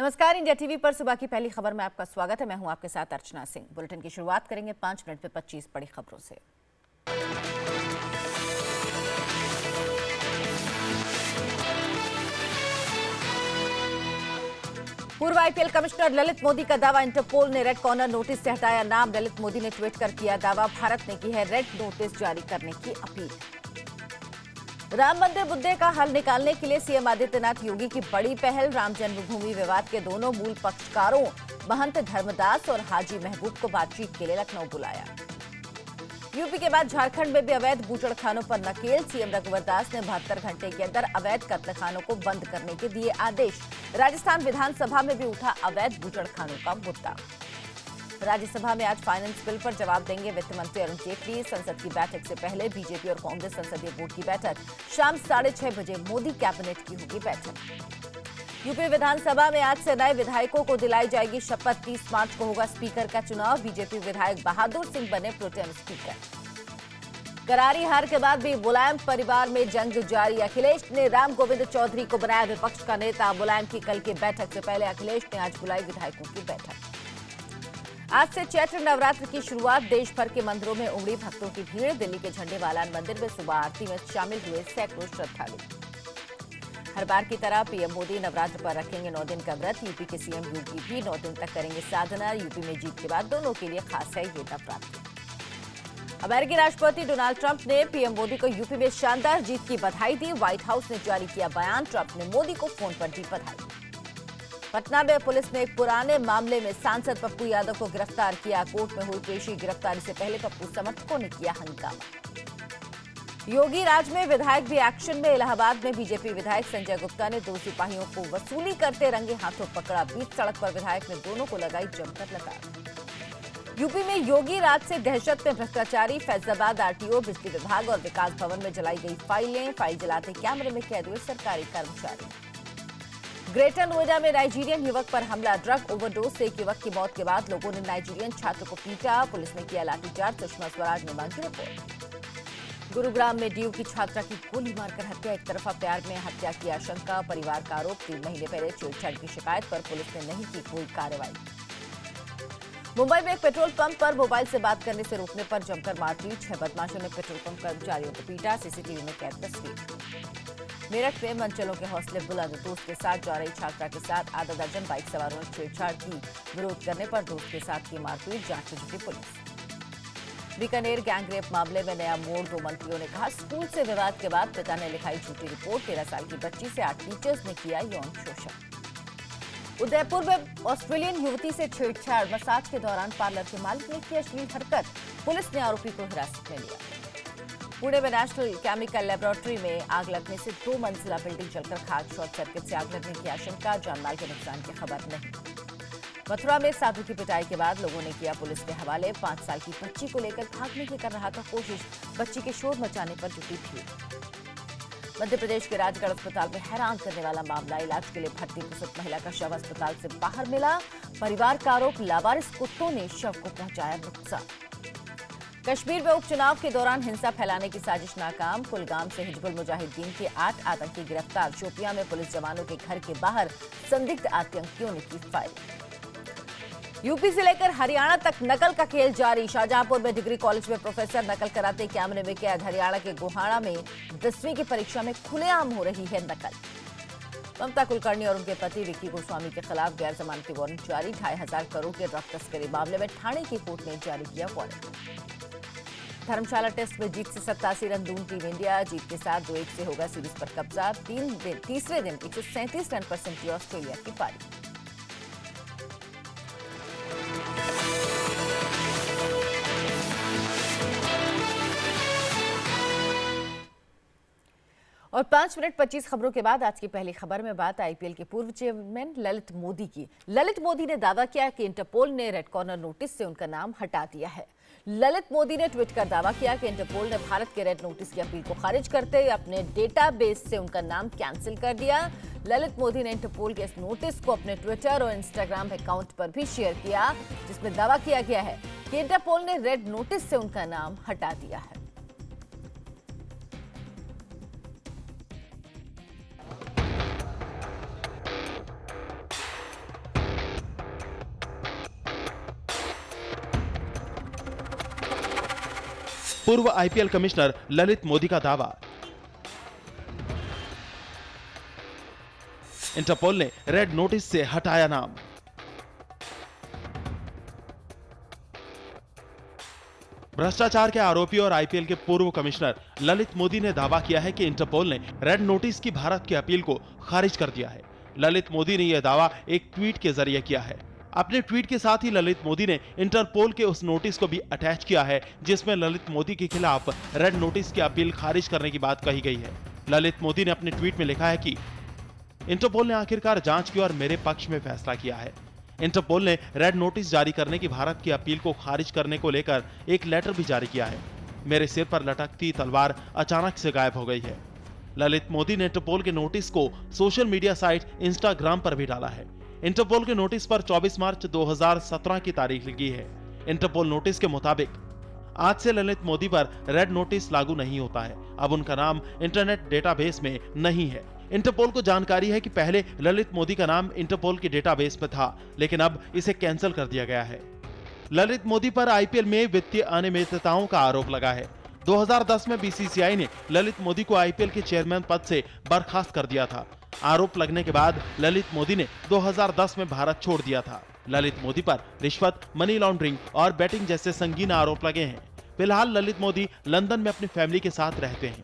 नमस्कार, India TV पर सुबह की पहली खबर में आपका स्वागत है। मैं हूं आपके साथ अर्चना सिंह। बुलेटिन की शुरुआत करेंगे 5 मिनट में 25 बड़ी खबरों से। पूर्व आईपीएल कमिश्नर ललित मोदी का दावा, इंटरपोल ने रेड कॉर्नर नोटिस से हटाया नाम। ललित मोदी ने ट्वीट कर किया दावा, भारत ने की है रेड नोटिस जारी करने की अपील। राम मंदिर मुद्दे का हल निकालने के लिए सीएम आदित्यनाथ योगी की बड़ी पहल। राम जन्मभूमि विवाद के दोनों मूल पक्षकारों महंत धर्मदास और हाजी महबूब को बातचीत के लिए लखनऊ बुलाया। यूपी के बाद झारखंड में भी अवैध बूचड़खानों पर नकेल। सीएम रघुवर दास ने 72 घंटे के अंदर अवैध कत्लखानों को बंद करने के दिए आदेश। राजस्थान विधानसभा में भी उठा अवैध बूचड़खानों का मुद्दा। राज्यसभा में आज फाइनेंस बिल पर जवाब देंगे वित्त मंत्री अरुण जेटली। संसद की बैठक से पहले बीजेपी और कांग्रेस संसदीय बोर्ड की बैठक शाम 6:30 बजे मोदी कैबिनेट की होगी बैठक। यूपी विधानसभा में आज से नए विधायकों को दिलाई जाएगी शपथ। 30 मार्च को होगा स्पीकर का चुनाव। बीजेपी विधायक बहादुर सिंह बने प्रोटेम स्पीकर। करारी हार के बाद भी मुलायम परिवार में जंग जारी। अखिलेश ने राम गोविंद चौधरी को बनाया विपक्ष का नेता। मुलायम की कल की बैठक से पहले अखिलेश ने आज बुलाई विधायकों की बैठक। आज से चैत्र नवरात्र की शुरुआत। देश भर के मंदिरों में उमड़ी भक्तों की भीड़। दिल्ली के झंडेवालान मंदिर में सुबह आरती में शामिल हुए सैकड़ों श्रद्धालु। हर बार की तरह पीएम मोदी नवरात्र पर रखेंगे 9 दिन का व्रत। यूपी के सीएम योगी भी 9 दिन तक करेंगे साधना। यूपी में जीत के बाद दोनों के लिए खास है ये नवरात्रि। अमेरिकी राष्ट्रपति डोनाल्ड ट्रंप ने पीएम मोदी को यूपी में शानदार जीत की बधाई दी। व्हाइट हाउस ने जारी किया बयान। ट्रंप ने मोदी को फोन पर दी बधाई। पटना में पुलिस ने एक पुराने मामले में सांसद पप्पू यादव को गिरफ्तार किया। कोर्ट में हुई पेशी। गिरफ्तारी से पहले पप्पू समर्थकों ने किया हंगामा। योगी राज में विधायक भी एक्शन में। इलाहाबाद में बीजेपी विधायक संजय गुप्ता ने 2 सिपाहियों को वसूली करते रंगे हाथों पकड़ा। बीच सड़क पर विधायक ने दोनों को लगाई जमकर लताड़। यूपी में योगी राज से दहशत में भ्रष्टाचारी। फैजाबाद आरटीओ, बिजली विभाग और विकास भवन में जलाई गई फाइलें। फाइल जलाते कैमरे में कैद हुए सरकारी कर्मचारी। ग्रेटर नोएडा में नाइजीरियन युवक पर हमला। ड्रग ओवरडोज से एक युवक की मौत के बाद लोगों ने नाइजीरियन छात्र को पीटा। पुलिस ने किया लाठीचार्ज। सुषमा स्वराज ने मांगी रिपोर्ट। गुरुग्राम में डीयू की छात्रा की गोली मारकर हत्या। एक तरफा प्यार में हत्या की आशंका। परिवार का आरोप। 3 महीने पहले छेड़छाड़ की शिकायत पर पुलिस ने नहीं की कोई कार्रवाई। मुंबई में एक पेट्रोल पंप पर मोबाइल से बात करने से रोकने पर जमकर मारपीट। 6 बदमाशों ने पेट्रोल पंप कर्मचारियों को पीटा। सीसीटीवी में कैद तस्वीर। मेरठ में मनचलों के हौसले बुलंद। दोस्त के साथ जा रही छात्रा के साथ आधा दर्जन बाइक सवारों ने छेड़छाड़ की। विरोध करने पर दोस्त के साथ की मारपीट। जांच में जुटी पुलिस। बीकानेर गैंगरेप मामले में नया मोड़। 2 मंत्रियों ने कहा, स्कूल से विवाद के बाद पिता ने लिखाई झूठी रिपोर्ट। 13 साल की बच्ची से 8 टीचर्स ने किया यौन शोषण। उदयपुर में ऑस्ट्रेलियन युवती से छेड़छाड़। मसाज के दौरान पार्लर के मालिक ने की अश्लील हरकत। पुलिस ने आरोपी को हिरासत में लिया। पुणे में नेशनल केमिकल लेबोरेटरी में आग लगने से 2 मंजिला बिल्डिंग जलकर खाक। शॉर्ट सर्किट से आग लगने की आशंका। जानमाल के नुकसान की खबर नहीं। मथुरा में साधु की पिटाई के बाद लोगों ने किया पुलिस के हवाले। 5 साल की बच्ची को लेकर भागने की कर रहा था कोशिश। बच्ची के शोर मचाने पर जुटी भीड़। मध्य प्रदेश के राजगढ़ अस्पताल में हैरान करने वाला मामला। इलाज के लिए भर्ती प्रसूत महिला का शव अस्पताल से बाहर मिला। परिवार का आरोप, लावारिस कुत्तों ने शव को पहुंचाया नुकसान। कश्मीर में उपचुनाव के दौरान हिंसा फैलाने की साजिश नाकाम। कुलगाम से हिजबुल मुजाहिदीन के 8 आतंकी गिरफ्तार। शोपियां में पुलिस जवानों के घर के बाहर संदिग्ध आतंकियों ने की फायरिंग। यूपी से लेकर हरियाणा तक नकल का खेल जारी। शाहजहांपुर में डिग्री कॉलेज में प्रोफेसर नकल कराते कैमरे में कैद। हरियाणा के गोहाना में 10वीं की परीक्षा में खुलेआम हो रही है नकल। ममता कुलकर्णी और उनके पति विक्की गोस्वामी के खिलाफ गैर जमानती वारंट जारी। 2,500 करोड़ के ड्रग तस्करी मामले में ठाणे की कोर्ट ने जारी किया वारंट। धर्मशाला टेस्ट में जीत से 87 रन दून टीम इंडिया। जीत के साथ 2-1 से होगा सीरीज पर कब्जा। तीसरे दिन 137 रन पर सिमटी ऑस्ट्रेलिया की पारी। और 5 मिनट 25 खबरों के बाद आज की पहली खबर में बात आईपीएल के पूर्व चेयरमैन ललित मोदी की। ललित मोदी ने दावा किया कि इंटरपोल ने रेड कॉर्नर नोटिस से उनका नाम हटा दिया है। ललित मोदी ने ट्वीट कर दावा किया कि इंटरपोल ने भारत के रेड नोटिस की अपील को खारिज करते हुए अपने डेटाबेस से उनका नाम कैंसिल कर दिया। ललित मोदी ने इंटरपोल के इस नोटिस को अपने ट्विटर और इंस्टाग्राम अकाउंट पर भी शेयर किया, जिसमें दावा किया गया है कि इंटरपोल ने रेड नोटिस से उनका नाम हटा दिया है। पूर्व आईपीएल कमिश्नर ललित मोदी का दावा। इंटरपोल ने रेड नोटिस से हटाया नाम। भ्रष्टाचार के आरोपी और आईपीएल के पूर्व कमिश्नर ललित मोदी ने दावा किया है कि इंटरपोल ने रेड नोटिस की भारत की अपील को खारिज कर दिया है। ललित मोदी ने यह दावा एक ट्वीट के जरिए किया है। अपने ट्वीट के साथ ही ललित मोदी ने इंटरपोल के उस नोटिस को भी अटैच किया है जिसमें ललित मोदी के खिलाफ रेड नोटिस की अपील खारिज करने की बात कही गई है। ललित मोदी ने अपने ट्वीट में लिखा है कि इंटरपोल ने आखिरकार जांच की और मेरे पक्ष में फैसला किया है। इंटरपोल ने रेड नोटिस जारी करने की भारत की अपील को खारिज करने को लेकर एक लेटर भी जारी किया है। मेरे सिर पर लटकती तलवार अचानक से गायब हो गई है। ललित मोदी ने इंटरपोल के नोटिस को सोशल मीडिया साइट इंस्टाग्राम पर भी डाला है। इंटरपोल के नोटिस पर 24 मार्च 2017 की तारीख लिखी है। इंटरपोल नोटिस के मुताबिक आज से ललित मोदी पर रेड नोटिस लागू नहीं होता है। अब उनका नाम इंटरनेट डेटाबेस में नहीं है। इंटरपोल को जानकारी है कि पहले ललित मोदी का नाम इंटरपोल के डेटाबेस में था, लेकिन अब इसे कैंसिल कर दिया गया है। ललित मोदी पर आईपीएल में वित्तीय अनियमितताओं का आरोप लगा है। 2010 में बीसीसीआई ने ललित मोदी को आईपीएल के चेयरमैन पद से बर्खास्त कर दिया था। आरोप लगने के बाद ललित मोदी ने 2010 में भारत छोड़ दिया था। ललित मोदी पर रिश्वत, मनी लॉन्ड्रिंग और बैटिंग जैसे संगीन आरोप लगे हैं। फिलहाल ललित मोदी लंदन में अपनी फैमिली के साथ रहते हैं।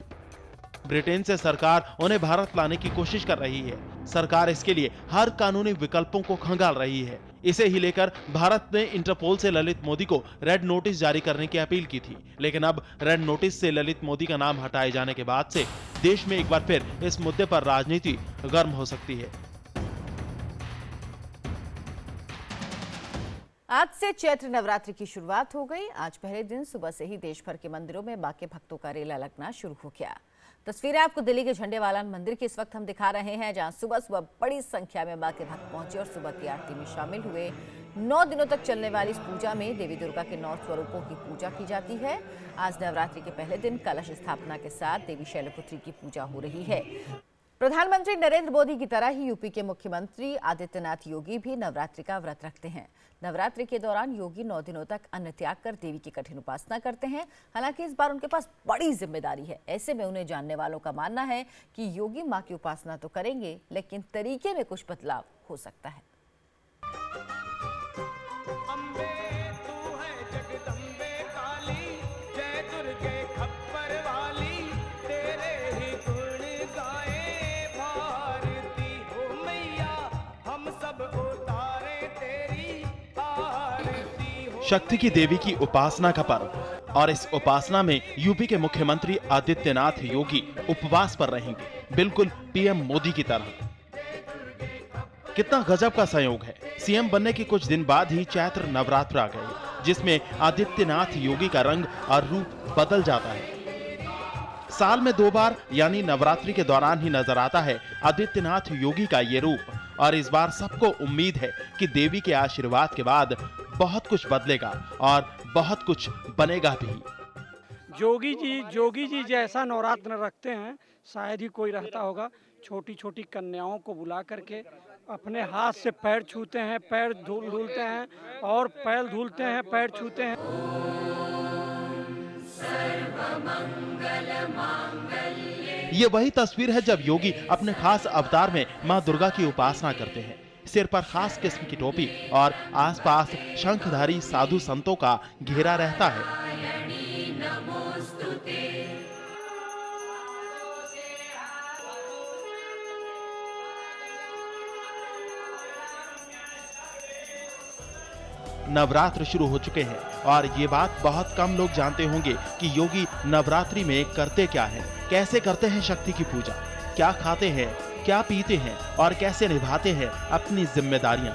ब्रिटेन से सरकार उन्हें भारत लाने की कोशिश कर रही है। सरकार इसके लिए हर कानूनी विकल्पों को खंगाल रही है। इसे ही लेकर भारत ने इंटरपोल से ललित मोदी को रेड नोटिस जारी करने की अपील की थी, लेकिन अब रेड नोटिस से ललित मोदी का नाम हटाए जाने के बाद से देश में एक बार फिर इस मुद्दे पर राजनीति गर्म हो सकती है। आज से चैत्र नवरात्रि की शुरुआत हो गई। आज पहले दिन सुबह से ही देश भर के मंदिरों में मां के भक्तों का रेला लगना शुरू हो गया। तस्वीरें आपको दिल्ली के झंडेवालान मंदिर की इस वक्त हम दिखा रहे हैं, जहां सुबह सुबह बड़ी संख्या में मां के भक्त पहुंचे और सुबह की आरती में शामिल हुए। 9 दिनों तक चलने वाली इस पूजा में देवी दुर्गा के 9 स्वरूपों की पूजा की जाती है। आज नवरात्रि के पहले दिन कलश स्थापना के साथ देवी शैलपुत्री की पूजा हो रही है। प्रधानमंत्री नरेंद्र मोदी की तरह ही यूपी के मुख्यमंत्री आदित्यनाथ योगी भी नवरात्रि का व्रत रखते हैं। नवरात्रि के दौरान योगी 9 दिनों तक अन्न त्याग कर देवी की कठिन उपासना करते हैं। हालांकि इस बार उनके पास बड़ी जिम्मेदारी है। ऐसे में उन्हें जानने वालों का मानना है कि योगी मां की उपासना तो करेंगे, लेकिन तरीके में कुछ बदलाव हो सकता है। शक्ति की देवी की उपासना का पर्व, और इस उपासना में यूपी के मुख्यमंत्री आदित्यनाथ योगी उपवास पर रहेंगे, बिल्कुल पीएम मोदी की तरह। कितना गजब का संयोग है। सीएम बनने के कुछ दिन बाद ही चैत्र नवरात्र आ गए, जिसमें आदित्यनाथ योगी का रंग और रूप बदल जाता है। साल में 2 बार यानी नवरात्रि के दौरान ही नजर आता है आदित्यनाथ योगी का ये रूप, और इस बार सबको उम्मीद है कि देवी के आशीर्वाद के बाद बहुत कुछ बदलेगा और बहुत कुछ बनेगा भी। जोगी जी जैसा नवरात्र रखते हैं शायद ही कोई रहता होगा। छोटी छोटी कन्याओं को बुला करके अपने हाथ से पैर छूते हैं, पैर धुलते हैं और पैर धुलते हैं, पैर छूते हैं। ये वही तस्वीर है जब योगी अपने खास अवतार में मां दुर्गा की उपासना करते हैं। सिर पर खास किस्म की टोपी और आसपास शंखधारी साधु संतों का घेरा रहता है। नवरात्र शुरू हो चुके हैं और ये बात बहुत कम लोग जानते होंगे कि योगी नवरात्रि में करते क्या हैं, कैसे करते हैं शक्ति की पूजा, क्या खाते हैं, क्या पीते हैं और कैसे निभाते हैं अपनी जिम्मेदारियां।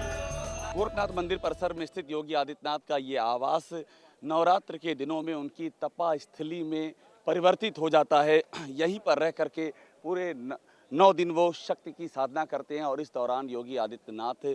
गोरखनाथ मंदिर परिसर में स्थित योगी आदित्यनाथ का ये आवास नवरात्र के दिनों में उनकी तपा स्थली में परिवर्तित हो जाता है। यहीं पर रह करके पूरे 9 दिन वो शक्ति की साधना करते हैं और इस दौरान योगी आदित्यनाथ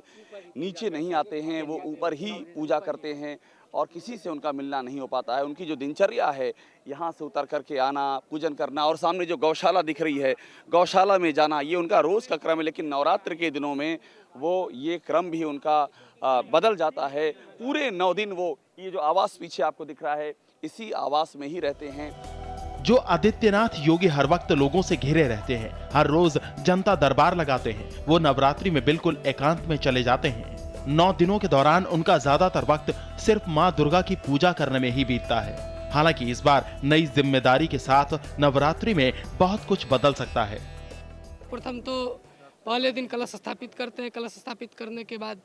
नीचे नहीं आते हैं, वो ऊपर ही पूजा करते हैं और किसी से उनका मिलना नहीं हो पाता है। उनकी जो दिनचर्या है, यहाँ से उतर करके आना, पूजन करना और सामने जो गौशाला दिख रही है, गौशाला में जाना, ये उनका रोज़ का क्रम है। लेकिन नवरात्र के दिनों में वो ये क्रम भी उनका बदल जाता है। पूरे 9 दिन वो, ये जो आवास पीछे आपको दिख रहा है, इसी आवास में ही रहते हैं। जो आदित्यनाथ योगी हर वक्त लोगों से घिरे रहते हैं, हर रोज जनता दरबार लगाते हैं, वो नवरात्रि में बिल्कुल एकांत में चले जाते हैं। 9 दिनों के दौरान उनका ज्यादातर वक्त सिर्फ माँ दुर्गा की पूजा करने में ही बीतता है। हालांकि इस बार नई जिम्मेदारी के साथ नवरात्रि में बहुत कुछ बदल सकता है। प्रथम तो पहले दिन कलश स्थापित करते हैं। कलश स्थापित करने के बाद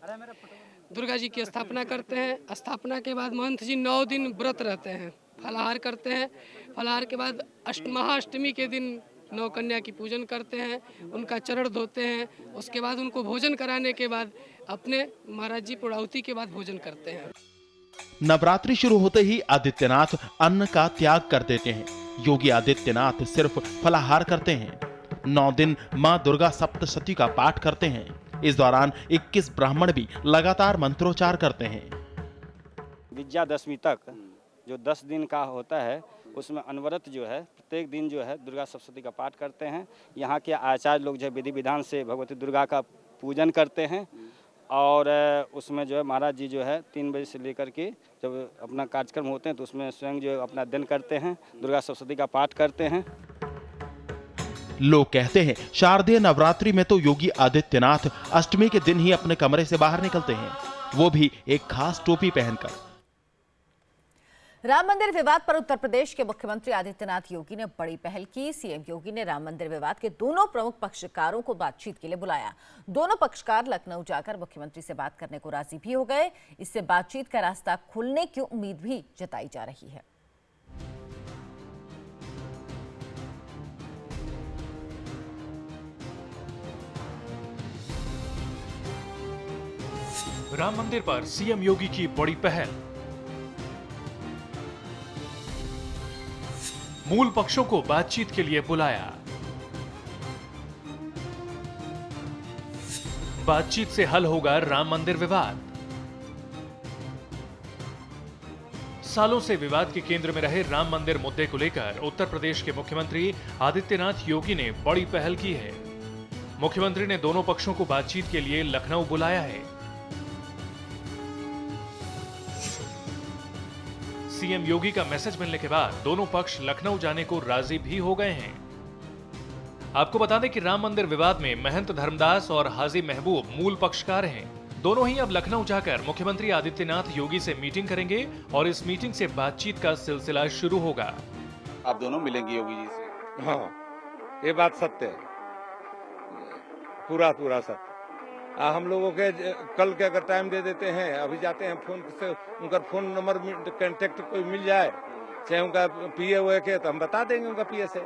दुर्गा जी की स्थापना करते हैं। स्थापना के बाद महंत जी 9 दिन व्रत रहते हैं, फलाहार करते हैं। फलाहार के बाद महाअष्टमी के दिन 9 कन्या की पूजन करते हैं, उनका चरण धोते हैं। उसके बाद उनको भोजन कराने के बाद अपने महाराज जी पुड़ावती के बाद भोजन करते हैं। नवरात्रि शुरू होते ही आदित्यनाथ अन्न का त्याग कर देते हैं। योगी आदित्यनाथ सिर्फ फलाहार करते हैं। 9 दिन मां दुर्गा सप्तशती का पाठ करते हैं। इस दौरान 21 ब्राह्मण भी लगातार मंत्रोच्चार करते हैं। विजयादशमी तक जो 10 दिन का होता है, उसमें अनवरत जो है प्रत्येक दिन जो है दुर्गा सप्तशती का पाठ करते हैं। यहाँ के आचार्य लोग जो विधि विधान से भगवती दुर्गा का पूजन करते हैं और उसमें जो है महाराज जी जो है 3 बजे से लेकर के जब अपना कार्यक्रम होते हैं तो उसमें स्वयं जो है अपना दिन करते हैं, दुर्गा सप्तशती का पाठ करते हैं। लोग कहते हैं शारदीय नवरात्रि में तो योगी आदित्यनाथ अष्टमी के दिन ही अपने कमरे से बाहर निकलते हैं, वो भी एक खास टोपी पहनकर। राम मंदिर विवाद पर उत्तर प्रदेश के मुख्यमंत्री आदित्यनाथ योगी ने बड़ी पहल की। सीएम योगी ने राम मंदिर विवाद के दोनों प्रमुख पक्षकारों को बातचीत के लिए बुलाया। दोनों पक्षकार लखनऊ जाकर मुख्यमंत्री से बात करने को राजी भी हो गए। इससे बातचीत का रास्ता खुलने की उम्मीद भी जताई जा रही है। राम मंदिर पर सीएम योगी की बड़ी पहल। मूल पक्षों को बातचीत के लिए बुलाया। बातचीत से हल होगा राम मंदिर विवाद। सालों से विवाद के केंद्र में रहे राम मंदिर मुद्दे को लेकर उत्तर प्रदेश के मुख्यमंत्री आदित्यनाथ योगी ने बड़ी पहल की है। मुख्यमंत्री ने दोनों पक्षों को बातचीत के लिए लखनऊ बुलाया है। सीएम योगी का मैसेज मिलने के बाद दोनों पक्ष लखनऊ जाने को राजी भी हो गए हैं। आपको बता दें कि राम मंदिर विवाद में महंत धर्मदास और हाजी महबूब मूल पक्षकार हैं। दोनों ही अब लखनऊ जाकर मुख्यमंत्री आदित्यनाथ योगी से मीटिंग करेंगे और इस मीटिंग से बातचीत का सिलसिला शुरू होगा। आप दोनों मिलेंगे योगी जी से? हाँ, ये बात सत्य है, पूरा सत्य। हम लोगों के कल के अगर टाइम दे देते हैं, अभी जाते हैं फोन से, उनका फोन नंबर कांटेक्ट कोई मिल जाए, चाहे उनका पीए हुए के, तो हम बता देंगे उनका पीए से।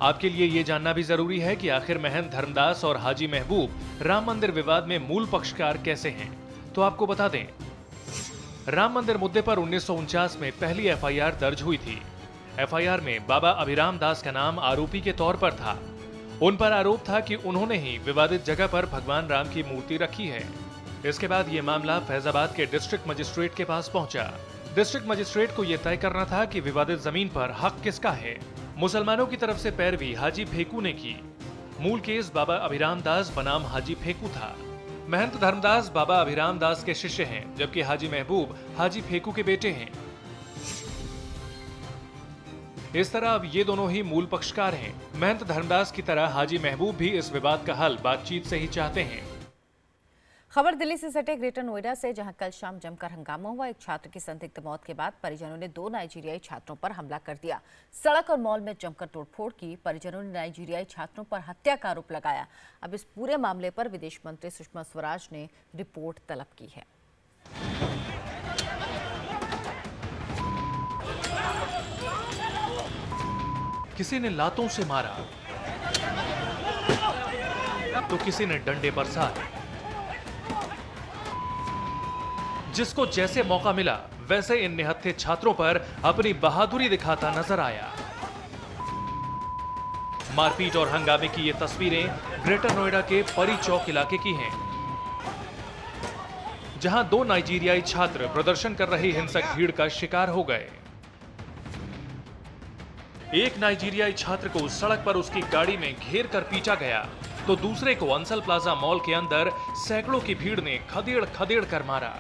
आपके लिए ये जानना भी जरूरी है कि आखिर महंत धर्मदास और हाजी महबूब राम मंदिर विवाद में मूल पक्षकार कैसे हैं। तो आपको बता दें, राम मंदिर मुद्दे पर 1949 में पहली एफआईआर दर्ज हुई थी। एफआईआर में बाबा अभिराम दास का नाम आरोपी के तौर पर था। उन पर आरोप था कि उन्होंने ही विवादित जगह पर भगवान राम की मूर्ति रखी है। इसके बाद ये मामला फैजाबाद के डिस्ट्रिक्ट मजिस्ट्रेट के पास पहुंचा। डिस्ट्रिक्ट मजिस्ट्रेट को यह तय करना था कि विवादित जमीन पर हक किसका है। मुसलमानों की तरफ से पैरवी हाजी फेकू ने की। मूल केस बाबा अभिराम दास बनाम हाजी फेकू था। महंत धर्मदास बाबा अभिराम दास के शिष्य हैं, जबकि हाजी महबूब हाजी फेकू के बेटे हैं। इस तरह अब ये दोनों ही मूल पक्षकार हैं। महंत धर्मदास की तरह हाजी महबूब भी इस विवाद का हल बातचीत से ही चाहते हैं। खबर दिल्ली से सटे ग्रेटर नोएडा से, जहां कल शाम जमकर हंगामा हुआ। एक छात्र की संदिग्ध मौत के बाद परिजनों ने 2 नाइजीरियाई छात्रों पर हमला कर दिया। सड़क और मॉल में जमकर तोड़फोड़ की। परिजनों ने नाइजीरियाई छात्रों पर हत्या का आरोप लगाया। अब इस पूरे मामले पर विदेश मंत्री सुषमा स्वराज ने रिपोर्ट तलब की है। किसी ने लातों से मारा तो किसी ने डंडे बरसाए। जिसको जैसे मौका मिला वैसे इन निहत्थे छात्रों पर अपनी बहादुरी दिखाता नजर आया। मारपीट और हंगामे की ये तस्वीरें ग्रेटर नोएडा के परी चौक इलाके की हैं, जहां 2 नाइजीरियाई छात्र प्रदर्शन कर रही हिंसक भीड़ का शिकार हो गए। एक नाइजीरियाई छात्र को सड़क पर उसकी गाड़ी में घेर कर पीटा गया, तो दूसरे को अंसल प्लाजा मॉल के अंदर सैकड़ों की भीड़ ने खदेड़ खदेड़ कर मारा।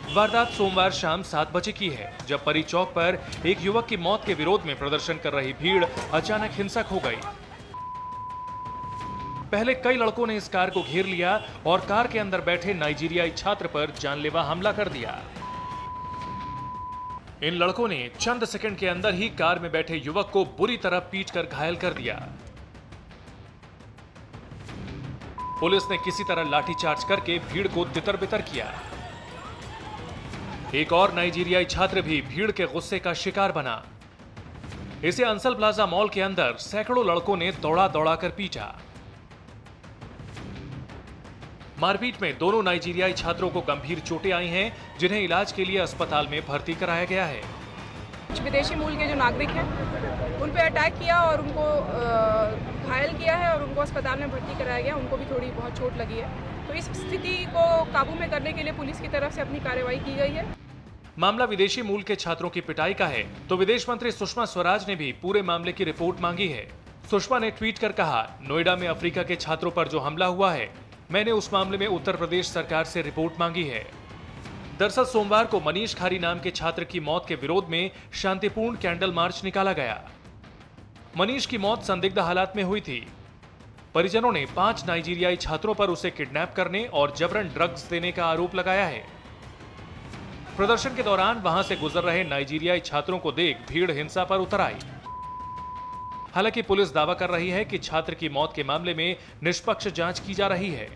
वारदात सोमवार शाम 7 बजे की है, जब परी चौक पर एक युवक की मौत के विरोध में प्रदर्शन कर रही भीड़ अचानक हिंसक हो गई। पहले कई लड़कों ने इस कार को घेर लिया और कार के अंदर बैठे नाइजीरियाई छात्र पर जानलेवा हमला कर दिया। इन लड़कों ने चंद सेकंड के अंदर ही कार में बैठे युवक को बुरी तरह पीटकर घायल कर दिया। पुलिस ने किसी तरह लाठीचार्ज करके भीड़ को तितर-बितर किया। एक और नाइजीरियाई छात्र भी भीड़ के गुस्से का शिकार बना। इसे अंसल प्लाजा मॉल के अंदर सैकड़ों लड़कों ने दौड़ा कर पीटा। मारपीट में दोनों नाइजीरियाई छात्रों को गंभीर चोटें आई हैं, जिन्हें इलाज के लिए अस्पताल में भर्ती कराया गया है। कुछ विदेशी मूल के जो नागरिक हैं उन पे अटैक किया और उनको घायल किया है और उनको अस्पताल में भर्ती कराया गया। उनको भी थोड़ी बहुत चोट लगी है। तो इस स्थिति को काबू में करने के लिए पुलिस की तरफ से अपनी कार्रवाई की गई है। मामला विदेशी मूल के छात्रों की पिटाई का है, तो विदेश मंत्री सुषमा स्वराज ने भी पूरे मामले की रिपोर्ट मांगी है। सुषमा ने ट्वीट कर कहा, नोएडा में अफ्रीका के छात्रों पर जो हमला हुआ है, मैंने उस मामले में उत्तर प्रदेश सरकार से रिपोर्ट मांगी है। दरअसल सोमवार को मनीष खारी नाम के छात्र की मौत के विरोध में शांतिपूर्ण कैंडल मार्च निकाला गया। मनीष की मौत संदिग्ध हालात में हुई थी। परिजनों ने 5 नाइजीरियाई छात्रों पर उसे किडनैप करने और जबरन ड्रग्स देने का आरोप लगाया है। प्रदर्शन के दौरान वहां से गुजर रहे नाइजीरियाई छात्रों को देख भीड़ हिंसा पर उतर आई। हालांकि पुलिस दावा कर रही है कि छात्र की मौत के मामले में निष्पक्ष जांच की जा रही है।